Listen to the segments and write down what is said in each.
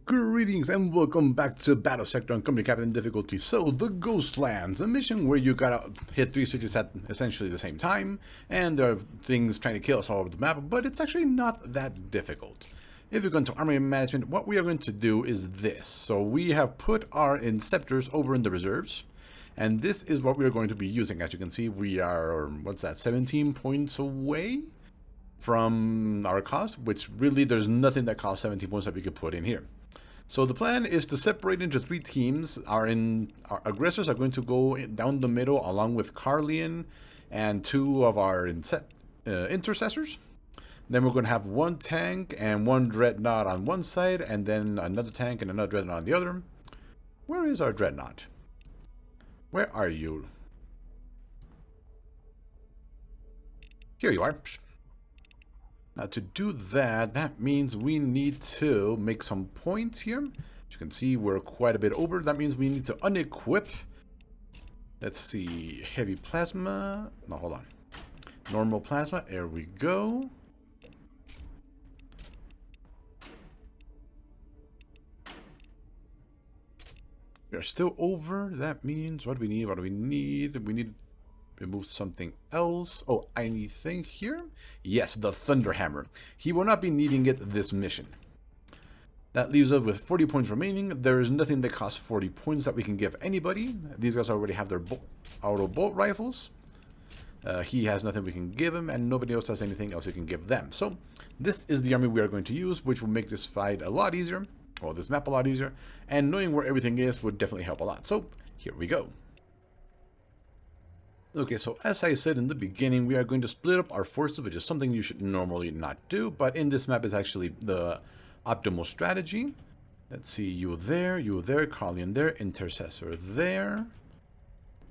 Greetings and welcome back to Battlesector on Company Captain difficulty. So, the Ghostlands, a mission where you gotta hit 3 switches at essentially the same time, and there are things trying to kill us all over the map, but it's actually not that difficult. If you're going to Army Management, what we are going to do is this. So, we have put our Inceptors over in the reserves, and this is what we are going to be using. As you can see, we are, 17 points away from our cost, which really there's nothing that costs 17 points that we could put in here. So the plan is to separate into 3 teams. Our aggressors are going to go down the middle along with Carlian and 2 of our intercessors. Then we're going to have 1 tank and 1 dreadnought on one side, and then another tank and another dreadnought on the other. Where is our dreadnought? Where are you? Here you are. Now to do that, that means we need to make some points here. As you can see, we're quite a bit over. That means we need to unequip. Let's see, heavy plasma. No, hold on. Normal plasma, there we go. We are still over. That means, what do we need? What do we need? We need remove something else. Oh, anything here? Yes, the Thunder Hammer. He will not be needing it this mission. That leaves us with 40 points remaining. There is nothing that costs 40 points that we can give anybody. These guys already have their auto bolt rifles. He has nothing we can give him, and nobody else has anything else we can give them. So this is the army we are going to use, which will make this fight a lot easier, or this map a lot easier, and knowing where everything is would definitely help a lot. So here we go. Okay, so as I said in the beginning, we are going to split up our forces, which is something you should normally not do, but in this map is actually the optimal strategy. Let's see, you there, Carlian there, Intercessor there,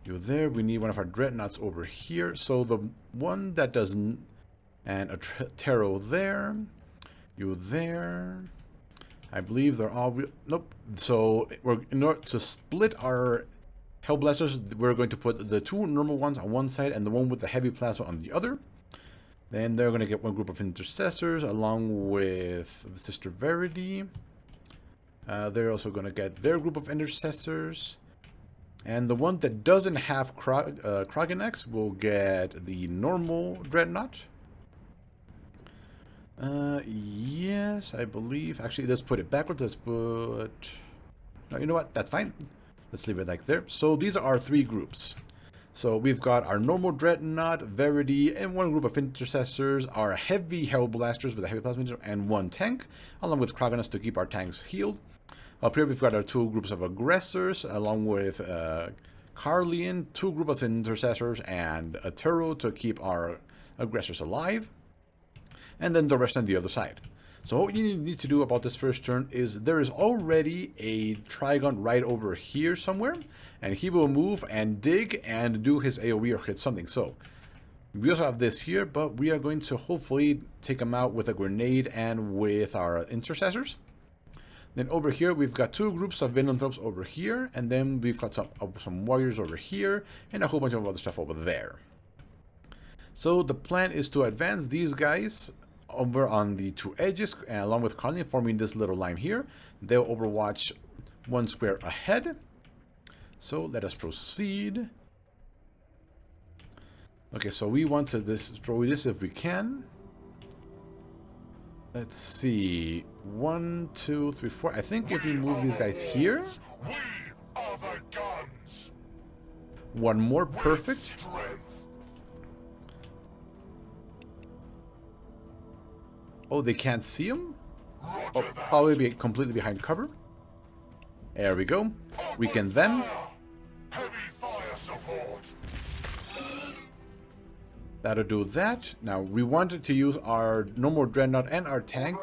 you there. We need one of our dreadnoughts over here. So the one that doesn't, and a Tarot there, you there. I believe they're all, nope. So we're, in order to split our Hellblasters, we're going to put the 2 normal ones on one side and the one with the heavy plasma on the other. Then they're going to get one group of intercessors along with Sister Verity. They're also going to get their group of intercessors. And the one that doesn't have Kroganex will get the normal dreadnought. Yes, I believe. Actually, let's put it backwards. Let's put... No, you know what? That's fine. Let's leave it like there. So these are our 3 groups. So we've got our normal dreadnought, Verity, and 1 group of intercessors, our heavy hellblasters with a heavy plasma and 1 tank, along with Kroganex to keep our tanks healed. Up here we've got our 2 groups of aggressors, along with Carlian, 2 groups of intercessors, and a Turo to keep our aggressors alive. And then the rest on the other side. So what you need to do about this first turn is there is already a Trigon right over here somewhere, and he will move and dig and do his AoE or hit something. So we also have this here, but we are going to hopefully take him out with a grenade and with our intercessors. Then over here we've got 2 groups of Vinlanthropes over here, and then we've got some warriors over here and a whole bunch of other stuff over there. So the plan is to advance these guys over on the 2 edges, along with Carlian, forming this little line here. They'll overwatch 1 square ahead. So let us proceed. Okay, so we want to destroy this if we can. Let's see. 1, 2, 3, 4. I think if we move these guys here. We are the guns. 1 more, perfect. Oh, they can't see him? Oh, probably be completely behind cover. There we go. We can then... Heavy fire support. That'll do that. Now, we wanted to use our normal dreadnought and our tank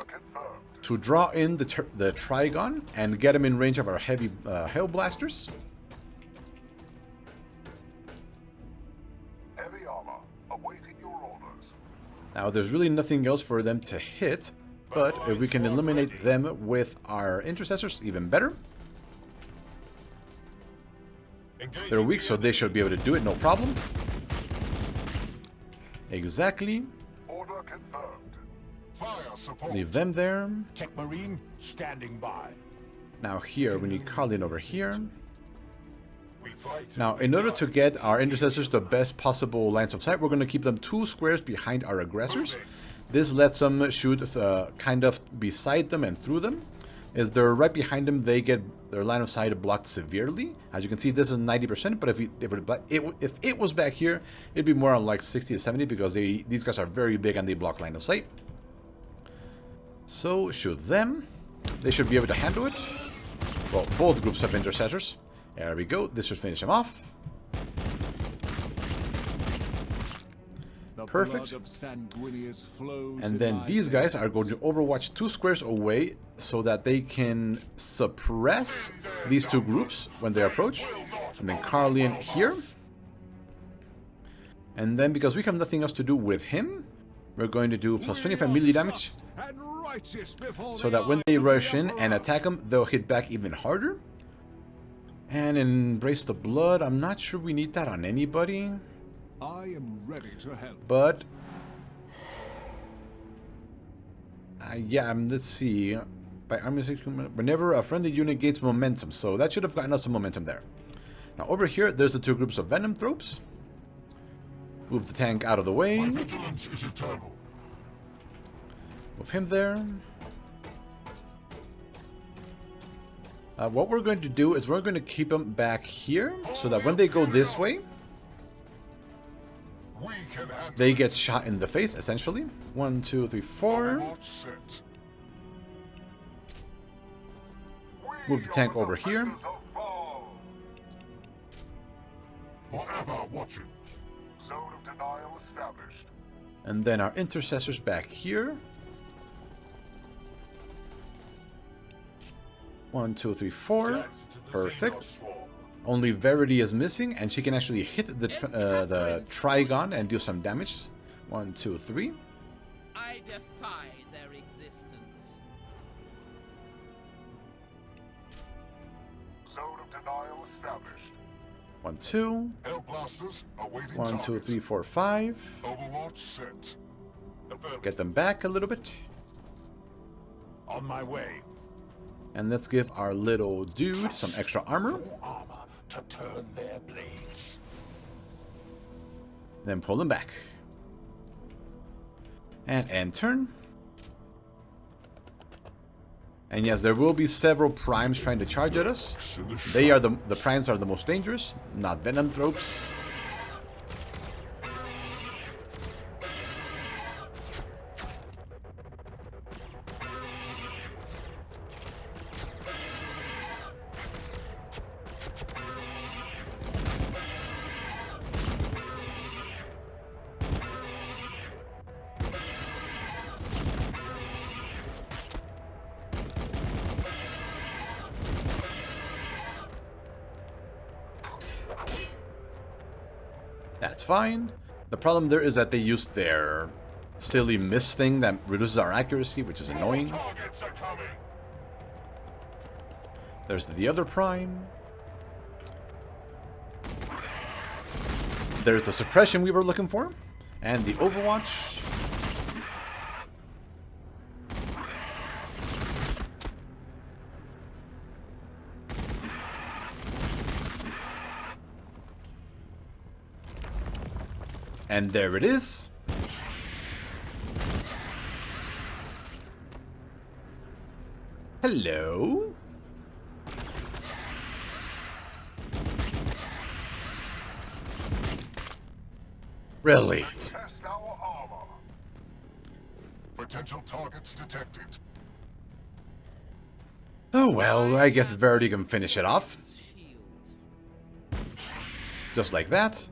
to draw in the Trigon and get him in range of our heavy Hellblasters. Heavy armor awaiting your orders. Now, there's really nothing else for them to hit, but if we can eliminate them with our intercessors, even better. They're weak, so they should be able to do it, no problem. Exactly. Order confirmed. Fire support. Leave them there. Tech Marine standing by. Now here, we need Carlin over here. We fight. Now, in order to get our intercessors the best possible lines of sight, we're going to keep them 2 squares behind our aggressors. This lets them shoot kind of beside them and through them. As they're right behind them, they get their line of sight blocked severely. As you can see, this is 90%, but if it was back here, it'd be more on like 60 to 70 because these guys are very big and they block line of sight. So, shoot them. They should be able to handle it. Well, both groups have intercessors. There we go. This should finish them off. Perfect. And then these guys are going to overwatch 2 squares away so that they can suppress these 2 groups when they approach. And then Carlian here. And then because we have nothing else to do with him, we're going to do plus 25 melee damage. So that when they rush in and attack them, they'll hit back even harder. And Embrace the Blood, I'm not sure we need that on anybody. I am ready to help. But yeah, let's see. By army whenever a friendly unit gains momentum, so that should have gotten us some momentum there. Now over here, there's the 2 groups of Venom Thropes. Move the tank out of the way. My vigilance is eternal. Move him there. What we're going to do is we're going to keep them back here so that when they go this way, We can handle. they get shot in the face, essentially. 1, 2, 3, 4. Watch set. Move the tank over here. Forever watching. Zone of denial established. And then our intercessors back here. 1, 2, 3, 4. Death to the Perfect. Xenos swarm. Only Verity is missing, and she can actually hit the Trigon and do some damage. 1, 2, 3. I defy their existence. Zone of denial established. 1, 2. Hell blasters awaiting 1, 2, target. 3, 4, 5. Overwatch set. Affirmative. Get them back a little bit. On my way. And let's give our little dude some extra armor. Armor to turn their blades. Then pull them back. And end turn. And yes, there will be several primes trying to charge at us. They are the primes are the most dangerous, not Venom Thropes. That's fine. The problem there is that they use their silly miss thing that reduces our accuracy, which is annoying. Targets are coming. There's the other prime. There's the suppression we were looking for. And the Overwatch. And there it is. Hello? Really? Test our armor. Potential targets detected. Oh well, I guess Verity can finish it off. Shield. Just like that.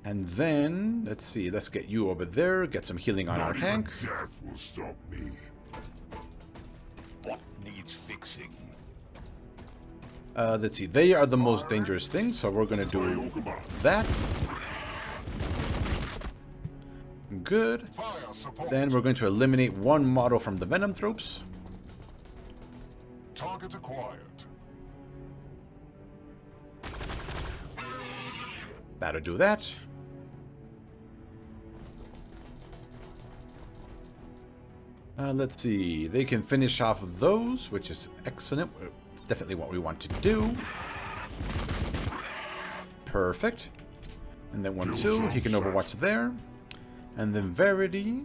And then, let's see, let's get you over there, get some healing on our tank. Death will stop me. What needs fixing? Let's see, they are the most dangerous thing, so we're gonna do that. Good. Fire support. Then we're going to eliminate one model from the Venom Thropes. Target acquired. That'll do that. Let's see. They can finish off those, which is excellent. It's definitely what we want to do. Perfect. And then 1-2, he can overwatch there. And then Verity.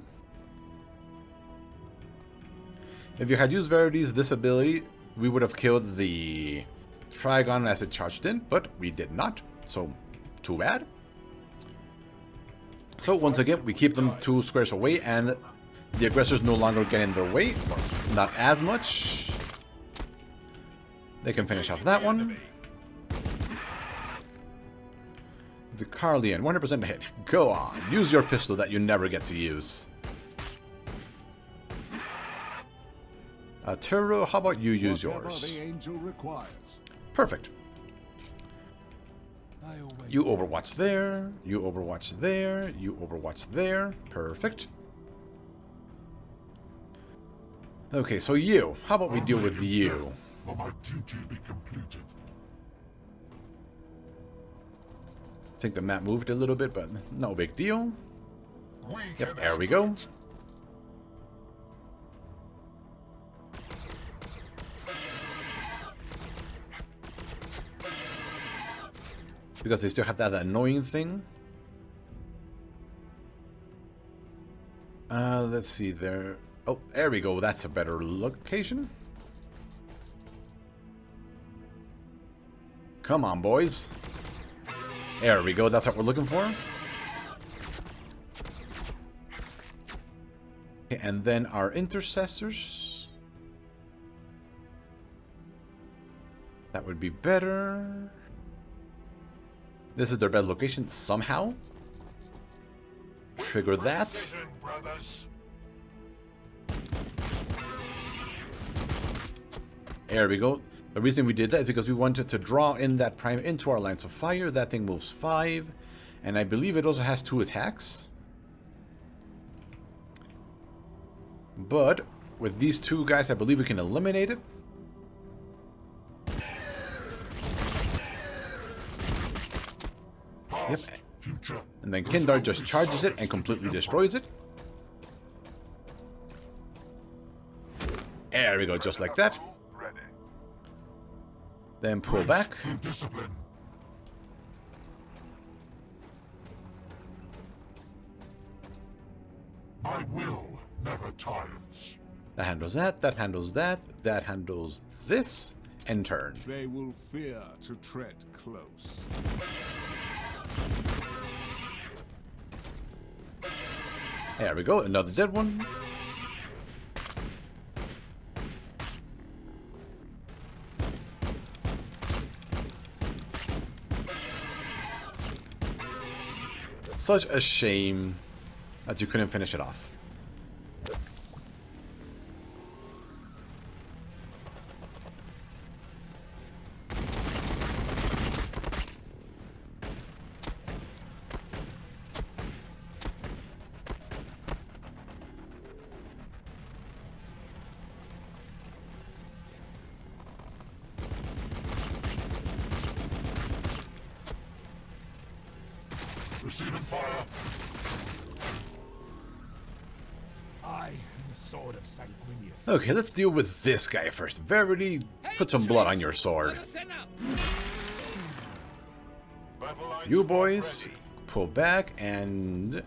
If you had used Verity's this ability, we would have killed the Trigon as it charged in, but we did not. So, too bad. So once again, we keep them 2 squares away, and the aggressors no longer get in their way. Not as much. They can finish off that one. The Carlian, 100% hit. Go on, use your pistol that you never get to use. Turo, how about you use yours? The angel requires. Perfect. You overwatch there, you overwatch there, you overwatch there. Perfect. Okay, so you. How about we deal with you? For my duty be completed. I think the map moved a little bit, but no big deal. We Yep, can there we handle go. it. Because they still have that annoying thing. Let's see there. Oh, there we go. That's a better location. Come on, boys. There we go. That's what we're looking for. Okay, and then our intercessors. That would be better. This is their best location somehow. Trigger that. Precision, brothers. There we go. The reason we did that is because we wanted to draw in that prime into our lines of fire. That thing moves 5. And I believe it also has 2 attacks. But with these 2 guys, I believe we can eliminate it. Yep. Future. And then Kindar just charges it and completely destroys it. There we go, just like that. Ready. Then pull back. Through discipline. My will never tires. That handles that, that handles that, that handles this, and turn. They will fear to tread close. There we go, another dead one. Such a shame that you couldn't finish it off. Receiving fire. I am the sword of Sanguinius. Okay, let's deal with this guy first. Verity, put some blood on your sword. Battle lines You are boys, ready. pull back and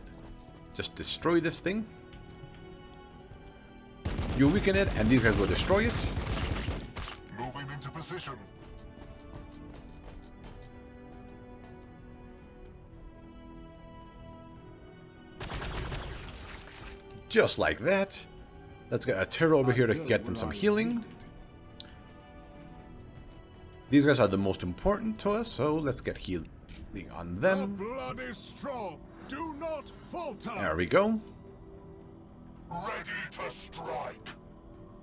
just destroy this thing. You weaken it, and these guys will destroy it. Moving into position. Just like that. Let's get a Terror over here to get them some healing. These guys are the most important to us, so let's get healing on The them. blood is strong. Do not falter. There we go. Ready to strike.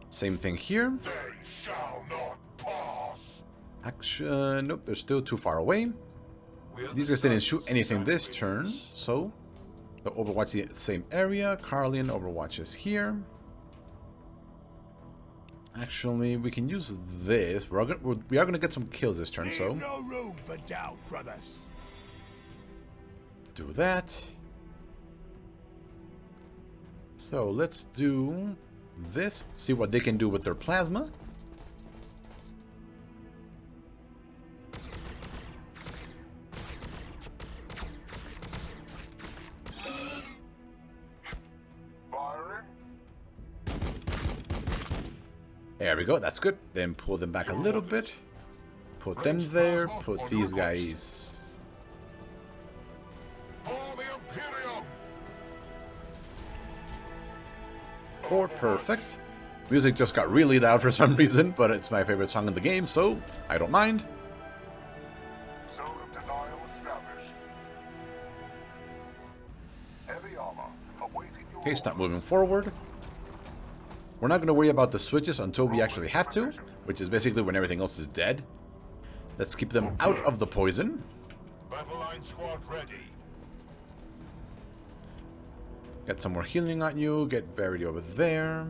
Same thing here. They shall not pass. Actually, nope, they're still too far away. We're These the guys didn't sons shoot of anything this Sanguinius. turn, so they'll overwatch the same area. Carlian overwatches here. Actually, we can use this. We are gonna get some kills this turn, so Leave no room for doubt, brothers. do that. So let's do this. See what they can do with their plasma. Firing. There we go, that's good. Then pull them back a little bit. Put them there, put these guys. For the Imperium. Four, perfect. Music just got really loud for some reason, but it's my favorite song in the game, so I don't mind. Zone of denial established. Heavy armor awaiting your Okay, start moving forward. We're not going to worry about the switches until we actually have to, which is basically when everything else is dead. Let's keep them out of the poison. battle line squad ready. Get some more healing on you. Get Verity over there.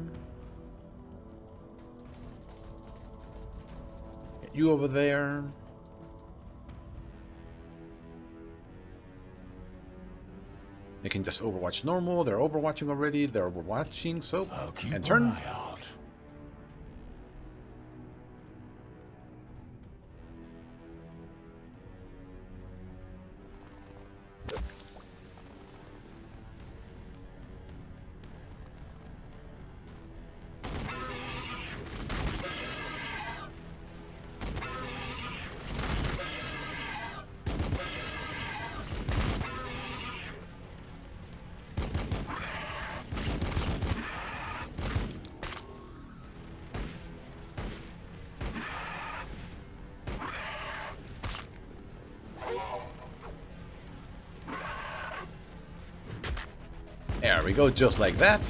Get you over there. They can just overwatch normal. They're overwatching already. They're overwatching, so and turn. There we go, just like that.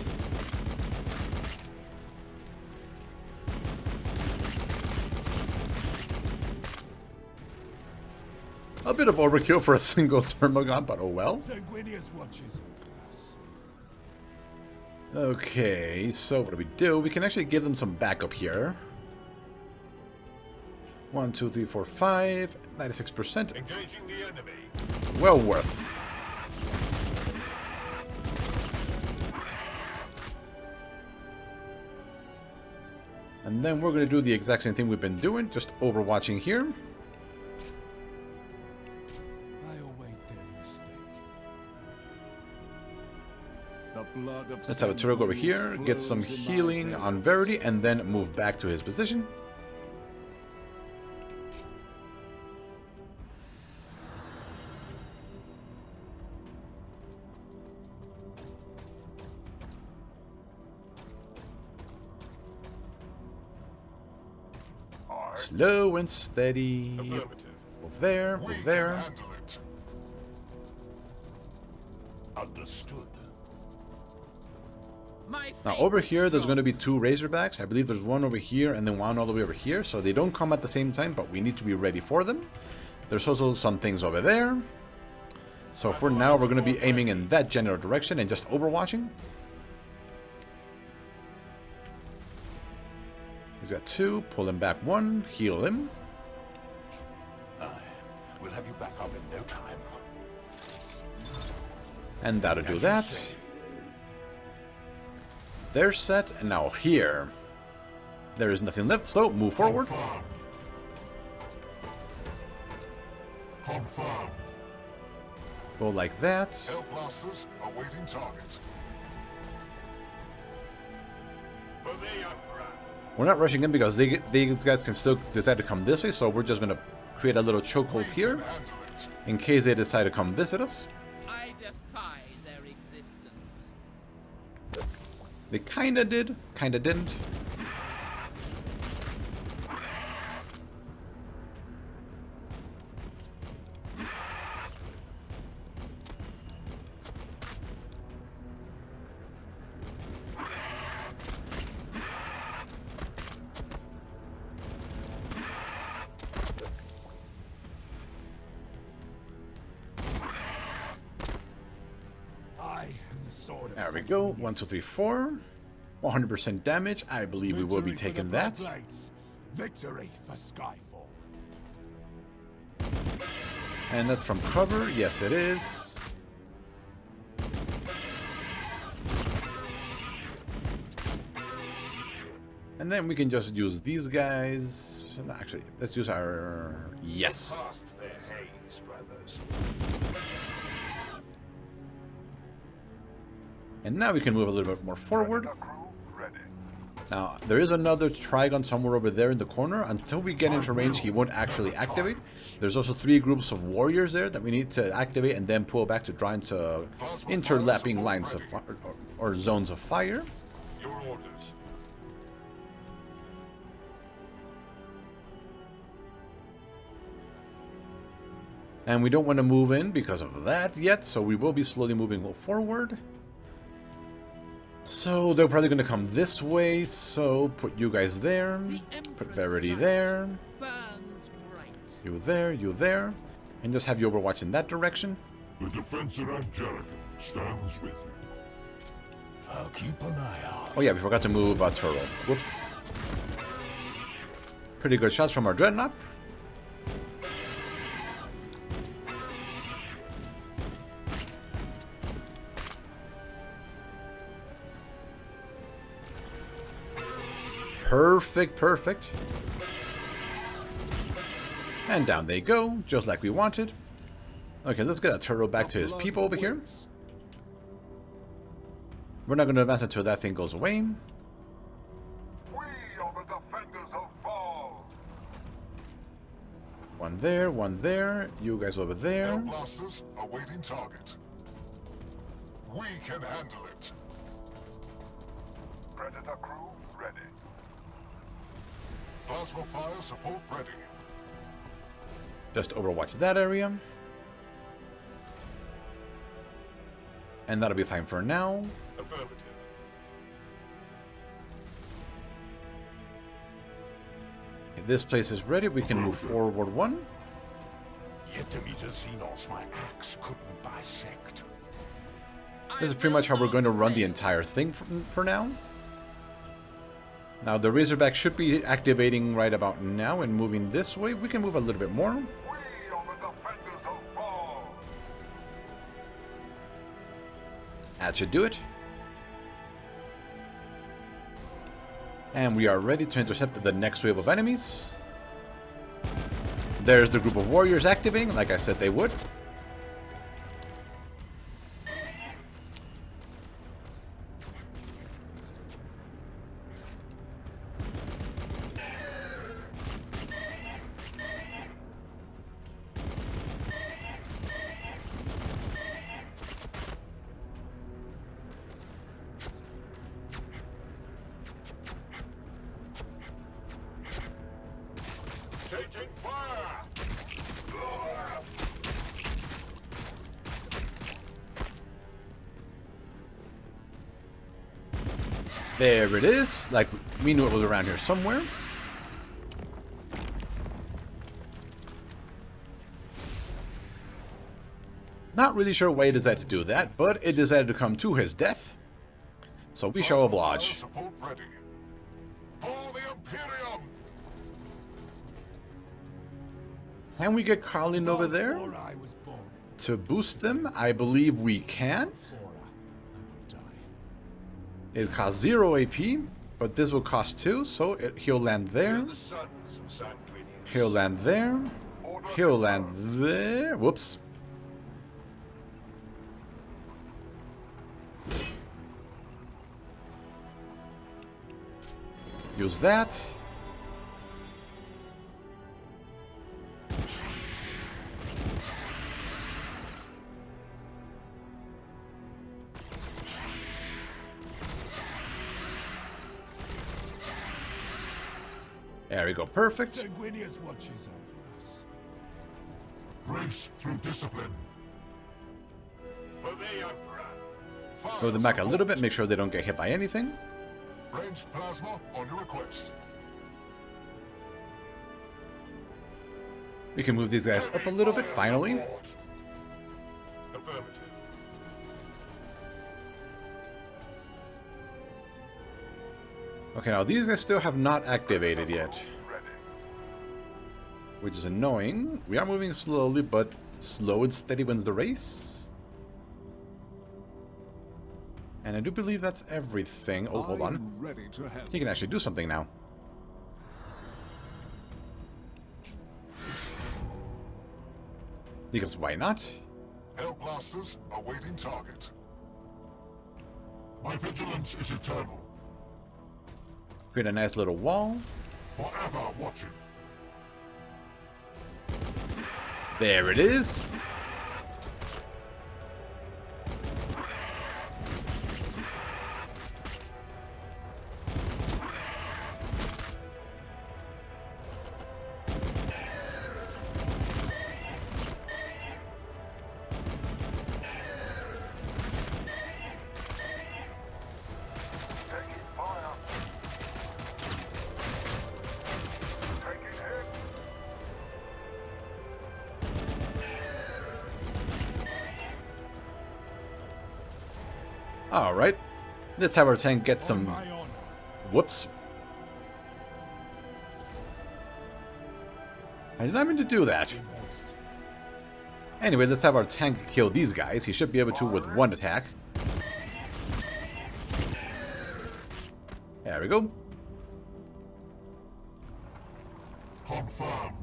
A bit of overkill for a single thermogun, but oh well. Sanguinius watches over us. Okay, so what do we do? We can actually give them some backup here. 1, 2, 3, 4, 5, 96%. Engaging the enemy. Well worth. And then we're going to do the exact same thing we've been doing, just overwatching here. I await their mistake. Let's have a Turok over here, get some healing on Verity, and then move back to his position. Slow and steady. Affirmative. Move there, We move can there. handle it. Understood. My Now faith over is here, there's strong. going to be 2 Razorbacks. I believe there's one over here and then one all the way over here. So they don't come at the same time, but we need to be ready for them. There's also some things over there. So for now, we're going to be aiming in that general direction and just overwatching. He's got 2. Pull him back 1. Heal him. We'll have you back up in no time. And that'll do that. They're set. And now here. There is nothing left, so move forward. Confirm. Confirm. Go like that. Hell blasters awaiting target. For the Emperor. We're not rushing in because these guys can still decide to come this way, so we're just going to create a little chokehold here Handle it. in case they decide to come visit us. I defy their existence. They kind of did, kind of didn't. I am the sword of There we go. Sanguinius. 1, 2, 3, 4. 100% damage. I believe we will be Victory for taking the that. Bloodblades. Victory for Skyfall. And that's from cover. Yes, it is. And then we can just use these guys. No, actually, let's use our... Yes. Past their haze, brothers. And now we can move a little bit more forward. Now, there is another Trigon somewhere over there in the corner. Until we get into range, he won't actually activate. There's also 3 groups of warriors there that we need to activate and then pull back to draw into interlapping lines of fire, or zones of fire. Your orders. And we don't want to move in because of that yet, so we will be slowly moving forward. So they're probably going to come this way, so put you guys there, put Verity there, Burns bright. you there, and just have you overwatch in that direction. The Defensor Angelica stands with you. I'll keep an eye out. Oh yeah, we forgot to move Turo. Whoops. Pretty good shots from our Dreadnought. Perfect, perfect. And down they go, just like we wanted. Okay, let's get a turtle back to his people over here. We're not going to advance until that thing goes away. We are the defenders of Baal. One there, one there. You guys over there. Air blasters awaiting target. We can handle it. Predator crew ready. Plasma fire support ready. Just overwatch that area. And that'll be fine for now. Affirmative. Okay, this place is ready. We can move forward 1. Yet the meter Xenos my axe couldn't bisect. This is pretty much how we're going to run the entire thing for now. Now the Razorback should be activating right about now and moving this way. We can move a little bit more. We are the defenders of Baal. That should do it. And we are ready to intercept the next wave of enemies. There's the group of warriors activating, like I said they would. Taking fire! There it is. Like, we knew it was around here somewhere. Not really sure why it decided to do that, but it decided to come to his death. So we shall oblige. Support ready. For the Imperium! Can we get Carlin over there Before I was born, to boost them? I believe we can. before I will die. It costs 0 AP, but this will cost 2, so he'll land there. The sons of Sanguinius. He'll land there. He'll land there. Whoops. Use that. There we go. Perfect. Sanguinius watches over us. Grace through discipline. For the Emperor. Fire Move them back a support. little bit. Make sure they don't get hit by anything. Ranged plasma on your request. We can move these guys up a little bit, Fire finally. support. Affirmative. Okay, now these guys still have not activated yet, Ready. which is annoying. We are moving slowly, but slow and steady wins the race. And I do believe that's everything. Oh, hold on. I'm ready to help. He can actually do something now. Because why not? Hellblasters awaiting target. My vigilance is eternal. Create a nice little wall. Forever watching. There it is. Alright. Let's have our tank get some... My honor. Whoops. I did not mean to do that. Reversed. Anyway, let's have our tank kill these guys. He should be able to with one attack. There we go. Confirmed.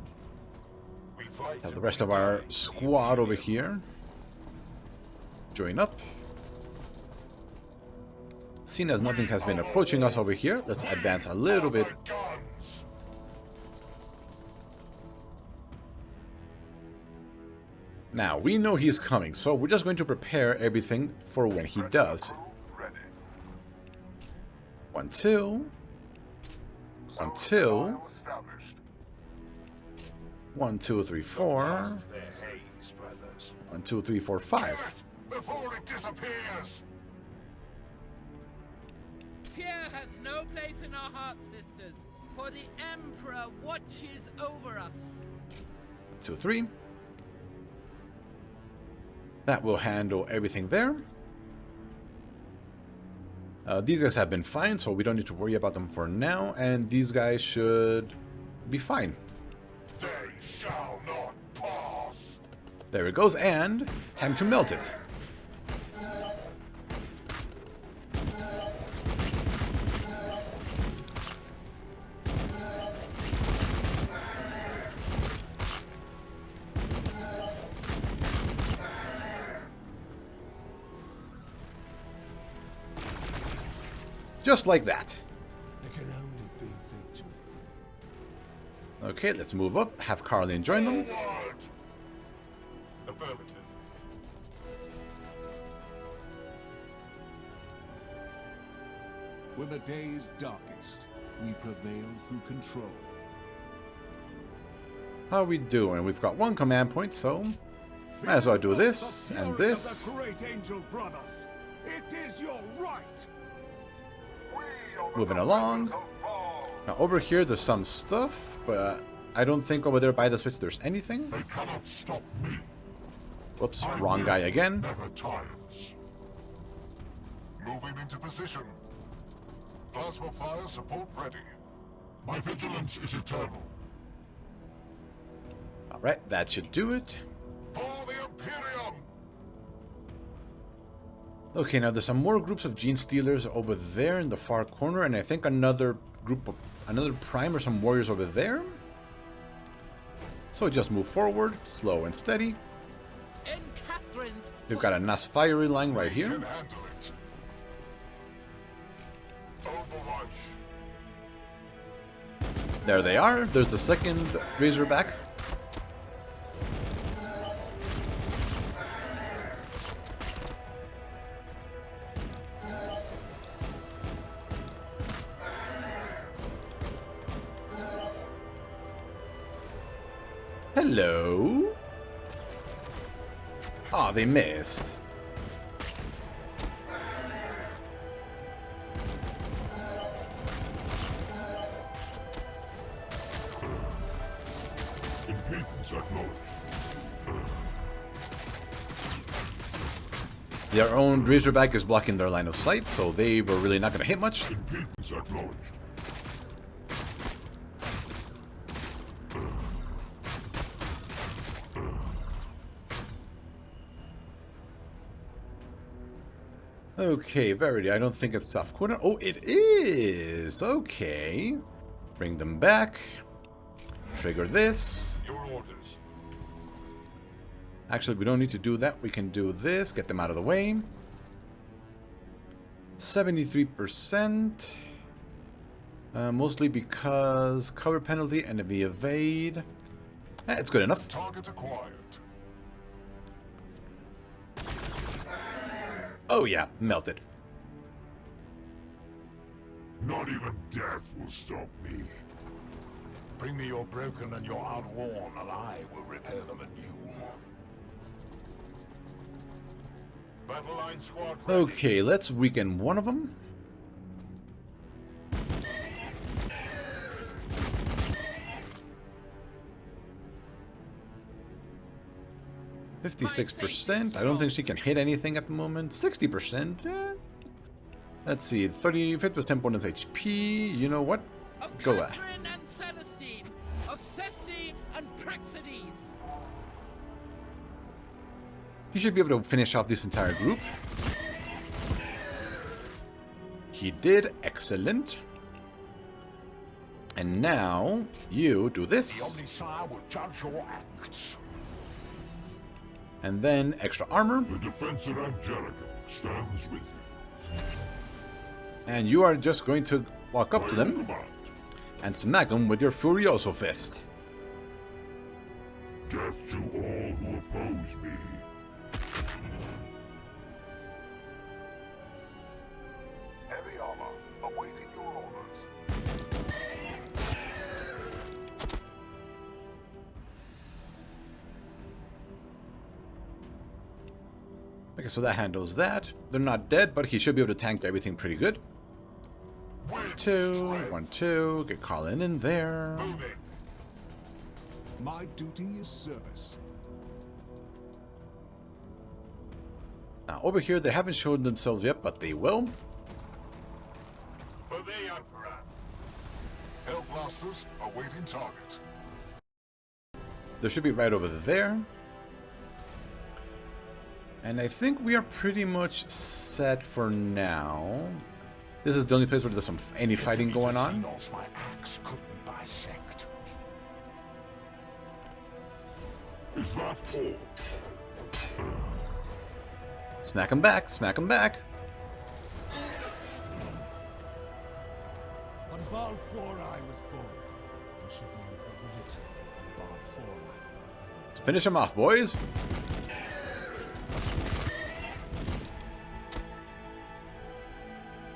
We fight. Have the rest of our squad over here. Join up. Seeing as nothing has been approaching us over here, let's advance a little bit. Guns. Now, we know he's coming, so we're just going to prepare everything for when he does. Ready. 1, 2. 1, 2. Established. 1, 2, 3, 4. Their haze, brothers. 1, 2, 3, 4, 5. Before it disappears. Fear has no place in our hearts, sisters, for the Emperor watches over us. 2, 3. That will handle everything there. These guys have been fine, so we don't need to worry about them for now. And these guys should be fine. They shall not pass. There it goes, and time to melt it. Just like that. There can only be victory. Okay, let's move up. Have Carlin join them. Forward. Affirmative. When the day's darkest, we prevail through control. How are we doing? We've got one command point, so might as well do this The and fury of this. the great angel brothers. It is your right. Moving along. Now over here there's some stuff, but I don't think over there by the switch there's anything. They cannot stop me. Whoops, My wrong will guy again. Never tires. Moving into position. Plasma fire support ready. My vigilance is eternal. Alright, that should do it. For the Imperium! Okay, now there's some more groups of Gene Stealers over there in the far corner, and I think another group of another Prime or some warriors over there. So just move forward, slow and steady. In Catherine's We've got a nice fiery line right We here. can handle it. Overwatch. There they are. There's the second Razorback. Hello. Aw, they missed. Impedance acknowledged. Their own Razorback is blocking their line of sight, so they were really not going to hit much. Impedance acknowledged. Okay, Verity, I don't think it's soft corner. Oh, it is! Okay. Bring them back. Trigger this. Your orders. Actually, we don't need to do that. We can do this. Get them out of the way. 73%. Mostly because cover penalty, enemy evade. It's good enough. Target acquired. Oh yeah, melted. Not even death will stop me. Bring me your broken and your outworn, and I will repair them anew. Battle line squad ready. Okay, let's weaken one of them. %. I don't think she can hit anything at the moment. 60%. Let's see. 35% bonus HP. You know what? Go ahead. Catherine and Celestine, of Sethte and Praxedes. He should be able to finish off this entire group. He did. Excellent. And now, you do The this. Omnisire will judge your acts. And then extra armor. The defense at Angelica stands with you. And you are just going to walk up to By your them command. and smack them with your Furioso Fist. Death to all who oppose me. Heavy armor, awaiting your orders. Okay, so that handles that. They're not dead, but he should be able to tank everything pretty good. With 2, strength. 1, 2. Get Carlin in there. Moving. My duty is service. Now, over here, they haven't shown themselves yet, but they will. For the Emperor. Hellblasters awaiting target. They should be right over there. And I think we are pretty much set for now. This is the only place where there's any fighting going on. Xenos my axe couldn't bisect. Is that all? Smack him back, smack him back. On Balfora I was born. And should the Emperor will it, on Balfora I will die. Finish him off, boys.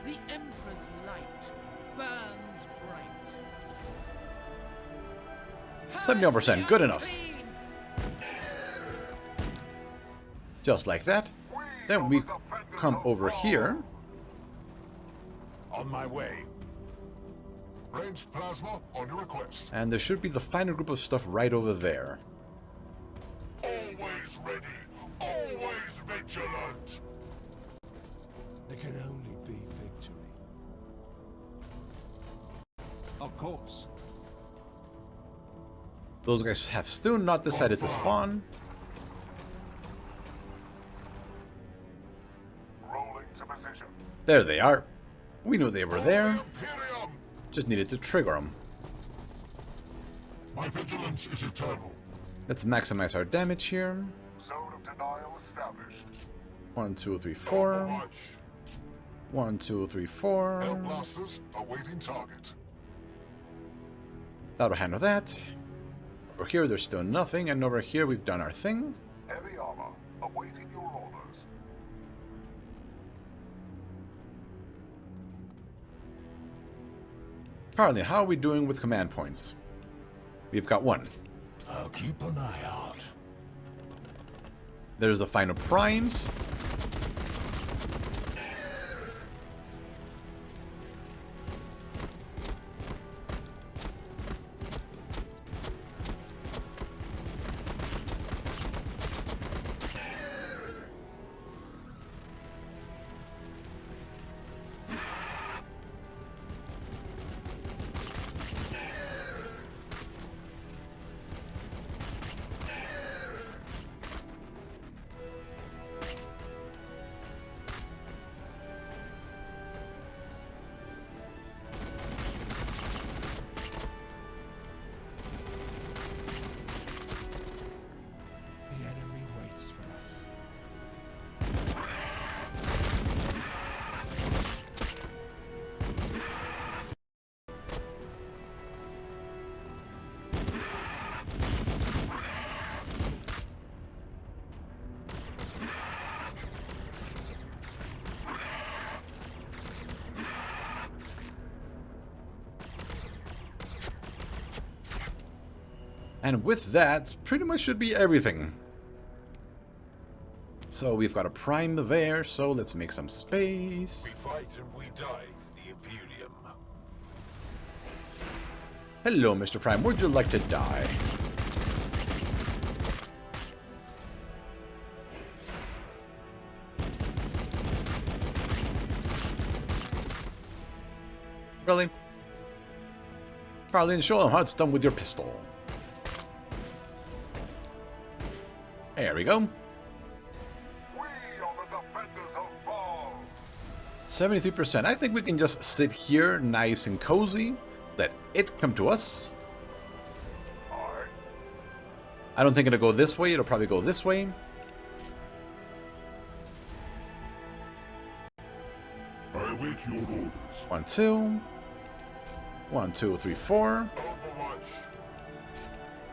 The Emperor's light burns bright. 71%, good enough. Clean. Just like that. Then we come over here. On my way. Ranged plasma on your request. And there should be the final group of stuff right over there. Always ready. Always vigilant. There can only be victory. Of course. Those guys have still not decided to spawn. Rolling to position. There they are. We knew they were there. Imperium. Just needed to trigger them. My vigilance is eternal. Let's maximize our damage here. Zone of denial established. 1, 2, 3, 4. Overwatch. 1, 2, 3, 4. Hellblasters awaiting target. That'll handle that. Over here, there's still nothing. And over here, we've done our thing. Heavy armor awaiting your orders. Carly, how are we doing with command points? We've got 1. I'll keep an eye out. There's the final primes. And with that, pretty much should be everything. So we've got a prime there, so let's make some space. We fight and we die for the Imperium. Hello, Mr. Prime. Would you like to die? Really? Carlin, show him how it's done with your pistol. There we go. We are the defenders of Baal. 73%. I think we can just sit here nice and cozy. Let it come to us. I don't think it'll go this way. It'll probably go this way. I await your orders. 1, 2. 1, 2, 3, 4. Overwatch.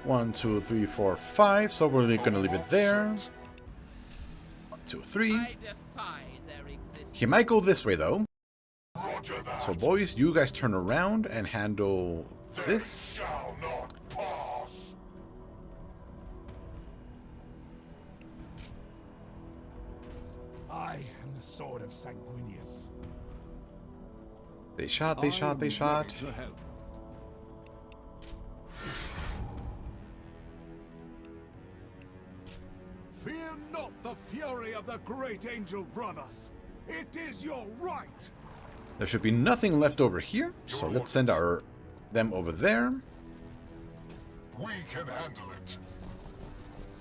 1, 2, 3, 4, 5. So we're going to leave it there. 1, 2, 3. I defy their existence. He might go this way, though. Roger that. So, boys, you guys turn around and handle this. Shall not pass. I am the sword of Sanguinius. They shot, they shot, they shot. To help. Fear not the fury of the great angel brothers. It is your right. There should be nothing left over here. So let's send them over there. We can handle it.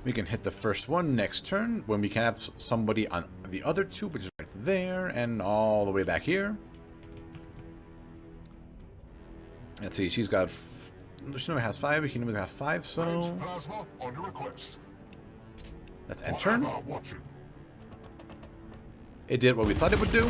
We can hit the first one next turn when we can have somebody on the other two, which is right there and all the way back here. Let's see, she's got... She only has 5, he only has 5, so... Range plasma on your request. Let's enter. Forever watching. It did what we thought it would do.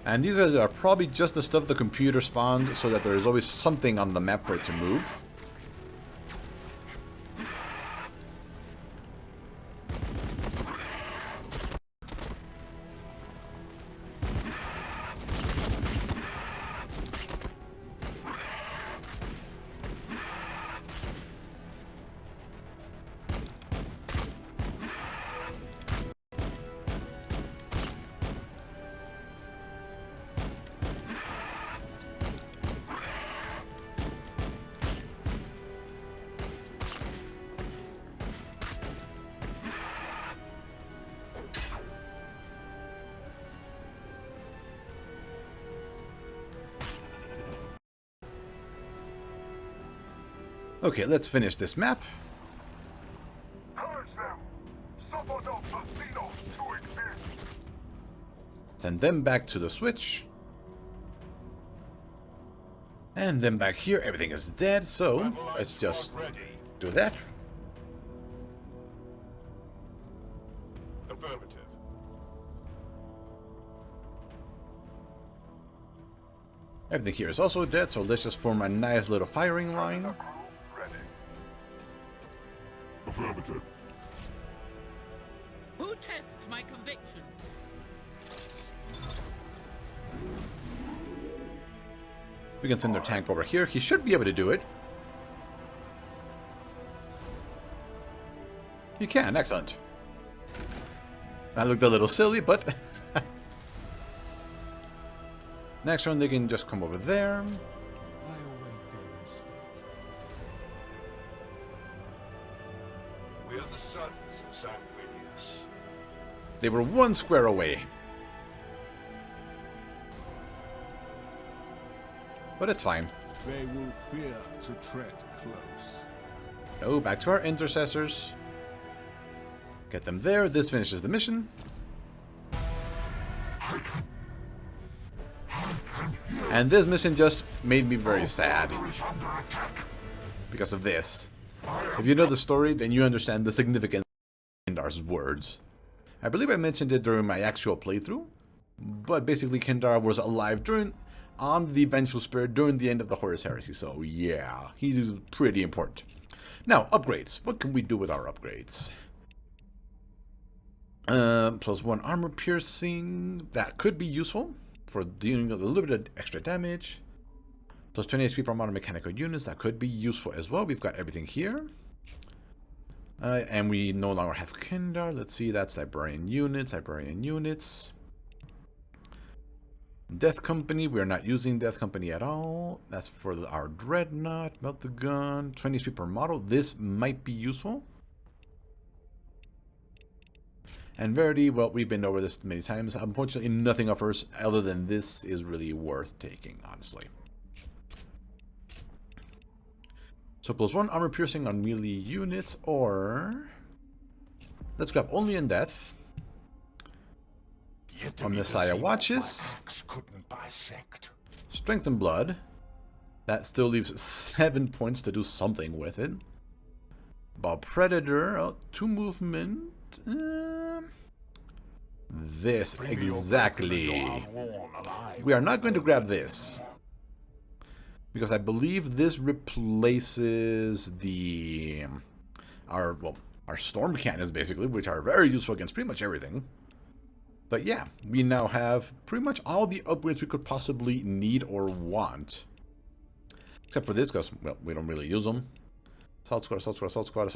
And these guys are probably just the stuff the computer spawned so that there is always something on the map for it to move. Okay, let's finish this map. Purge them. Suffer not the Xenos to exist. Send them back to the switch. And then back here, everything is dead, so let's just Ready. do that. Affirmative. Everything here is also dead, so let's just form a nice little firing line. Ready. Affirmative. Who tests my conviction? We can send their tank over here. He should be able to do it. He can, excellent. That looked a little silly, but... Next one, they can just come over there. I await their mistake. We are the sons of Sanguinius. They were 1 square away. But it's fine. They will fear to tread close. No, back to our intercessors. Get them there. This finishes the mission. And this mission just made me very sad. Is under attack. Because of this. If you know the story, then you understand the significance of Kindar's words. I believe I mentioned it during my actual playthrough. But basically Kindar was alive on the Vengeful Spirit during the end of the Horus Heresy. So yeah, he's pretty important. Now, upgrades. What can we do with our upgrades? +1 armor piercing. That could be useful for dealing with a little bit of extra damage. +20 HP per modern mechanical units. That could be useful as well. We've got everything here. And we no longer have Kindar. Let's see, that's librarian units, Death Company, we're not using Death Company at all. That's for our Dreadnought, Melt the Gun, 20 HP per model. This might be useful. And Verity, well, we've been over this many times. Unfortunately, nothing of hers other than this is really worth taking, honestly. So +1 armor piercing on melee units, or let's grab only in death. On Messiah Watches. Strength and Blood. That still leaves 7 points to do something with it. Bob Predator, 2 movement. This, exactly. We are not going to grab this, because I believe this replaces our storm cannons, basically, which are very useful against pretty much everything. But yeah, we now have pretty much all the upgrades we could possibly need or want. Except for this, because, well, we don't really use them. Assault squad,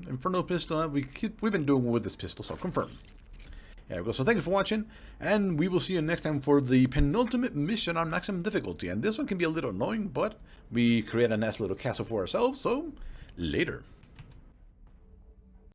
Inferno pistol. We've been doing with this pistol, so confirm. There we go. So thank you for watching, and we will see you next time for the penultimate mission on maximum difficulty. And this one can be a little annoying, but we create a nice little castle for ourselves, so later.